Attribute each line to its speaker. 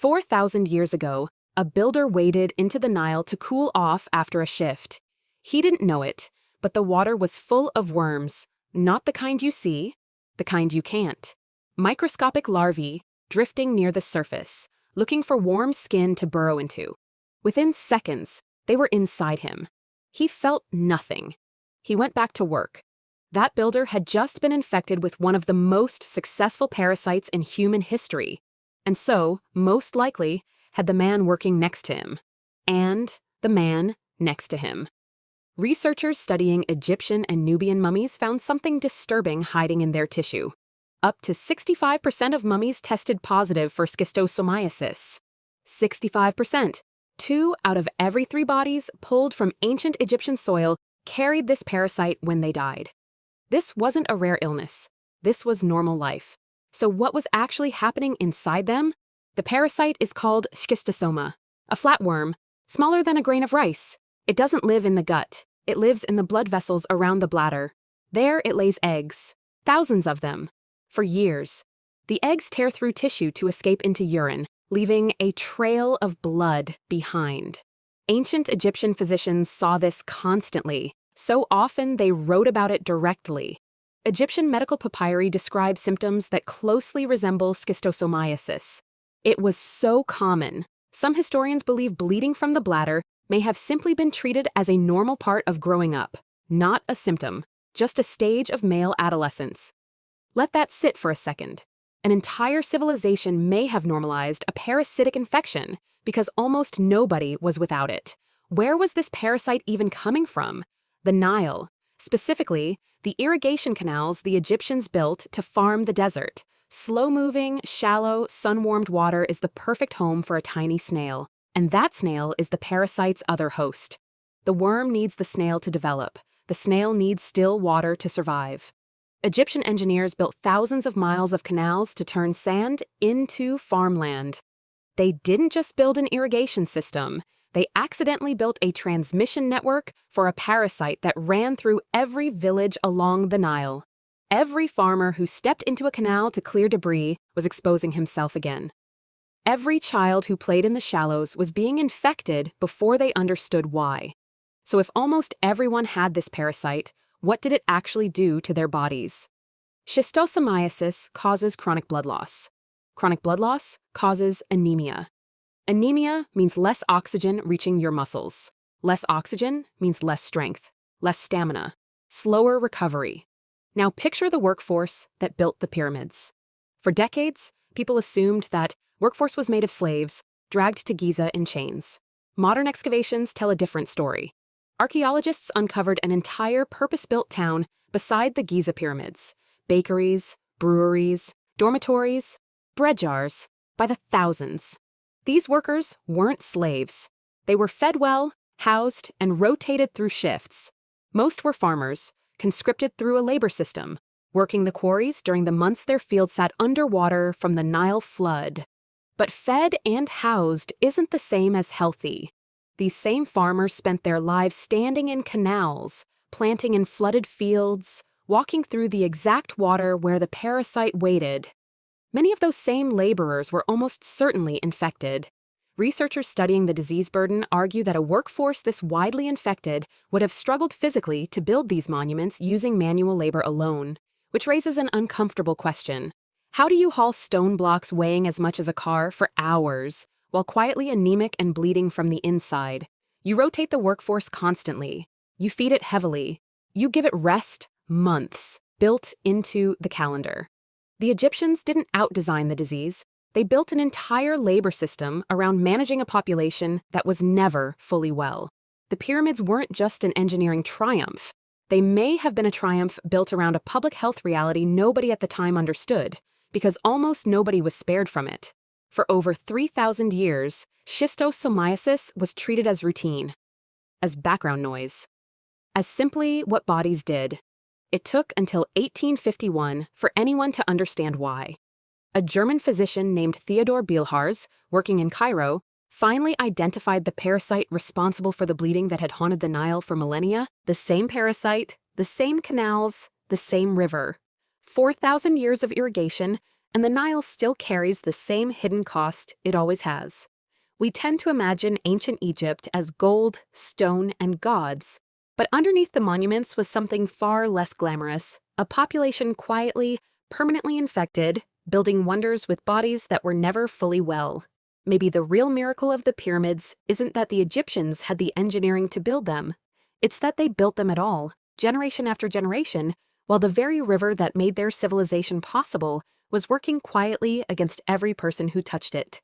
Speaker 1: 4,000 years ago, a builder waded into the Nile to cool off after a shift. He didn't know it, but the water was full of worms, not the kind you see, the kind you can't. Microscopic larvae drifting near the surface, looking for warm skin to burrow into. Within seconds, they were inside him. He felt nothing. He went back to work. That builder had just been infected with one of the most successful parasites in human history, and so, most likely, had the man working next to him, and the man next to him. Researchers studying Egyptian and Nubian mummies found something disturbing hiding in their tissue. Up to 65% of mummies tested positive for schistosomiasis. 65%. 2 out of every 3 bodies pulled from ancient Egyptian soil carried this parasite when they died. This wasn't a rare illness. This was normal life. So what was actually happening inside them? The parasite is called schistosoma, a flatworm, smaller than a grain of rice. It doesn't live in the gut. It lives in the blood vessels around the bladder. There it lays eggs, thousands of them, for years. The eggs tear through tissue to escape into urine, leaving a trail of blood behind. Ancient Egyptian physicians saw this constantly, so often they wrote about it directly. Egyptian medical papyri describe symptoms that closely resemble schistosomiasis. It was so common. Some historians believe bleeding from the bladder may have simply been treated as a normal part of growing up, not a symptom, just a stage of male adolescence. Let that sit for a second. An entire civilization may have normalized a parasitic infection because almost nobody was without it. Where was this parasite even coming from? The Nile. Specifically, the irrigation canals the Egyptians built to farm the desert. Slow-moving, shallow, sun-warmed water is the perfect home for a tiny snail, and that snail is the parasite's other host. The worm needs the snail to develop. The snail needs still water to survive. Egyptian engineers built thousands of miles of canals to turn sand into farmland. They didn't just build an irrigation system. They accidentally built a transmission network for a parasite that ran through every village along the Nile. Every farmer who stepped into a canal to clear debris was exposing himself again. Every child who played in the shallows was being infected before they understood why. So if almost everyone had this parasite, what did it actually do to their bodies? Schistosomiasis causes chronic blood loss. Chronic blood loss causes anemia. Anemia means less oxygen reaching your muscles. Less oxygen means less strength, less stamina, slower recovery. Now picture the workforce that built the pyramids. For decades, people assumed that workforce was made of slaves, dragged to Giza in chains. Modern excavations tell a different story. Archaeologists uncovered an entire purpose-built town beside the Giza pyramids. Bakeries, breweries, dormitories, bread jars, by the thousands. These workers weren't slaves. They were fed well, housed, and rotated through shifts. Most were farmers, conscripted through a labor system, working the quarries during the months their fields sat underwater from the Nile flood. But fed and housed isn't the same as healthy. These same farmers spent their lives standing in canals, planting in flooded fields, walking through the exact water where the parasite waded. Many of those same laborers were almost certainly infected. Researchers studying the disease burden argue that a workforce this widely infected would have struggled physically to build these monuments using manual labor alone, which raises an uncomfortable question. How do you haul stone blocks weighing as much as a car for hours, while quietly anemic and bleeding from the inside? You rotate the workforce constantly. You feed it heavily. You give it rest months, built into the calendar. The Egyptians didn't outdesign the disease. They built an entire labor system around managing a population that was never fully well. The pyramids weren't just an engineering triumph. They may have been a triumph built around a public health reality nobody at the time understood, because almost nobody was spared from it. For over 3,000 years, schistosomiasis was treated as routine, as background noise, as simply what bodies did. It took until 1851 for anyone to understand why. A German physician named Theodor Bilharz, working in Cairo, finally identified the parasite responsible for the bleeding that had haunted the Nile for millennia. The same parasite, the same canals, the same river. 4,000 years of irrigation, and the Nile still carries the same hidden cost it always has. We tend to imagine ancient Egypt as gold, stone, and gods, but underneath the monuments was something far less glamorous, a population quietly, permanently infected, building wonders with bodies that were never fully well. Maybe the real miracle of the pyramids isn't that the Egyptians had the engineering to build them. It's that they built them at all, generation after generation, while the very river that made their civilization possible was working quietly against every person who touched it.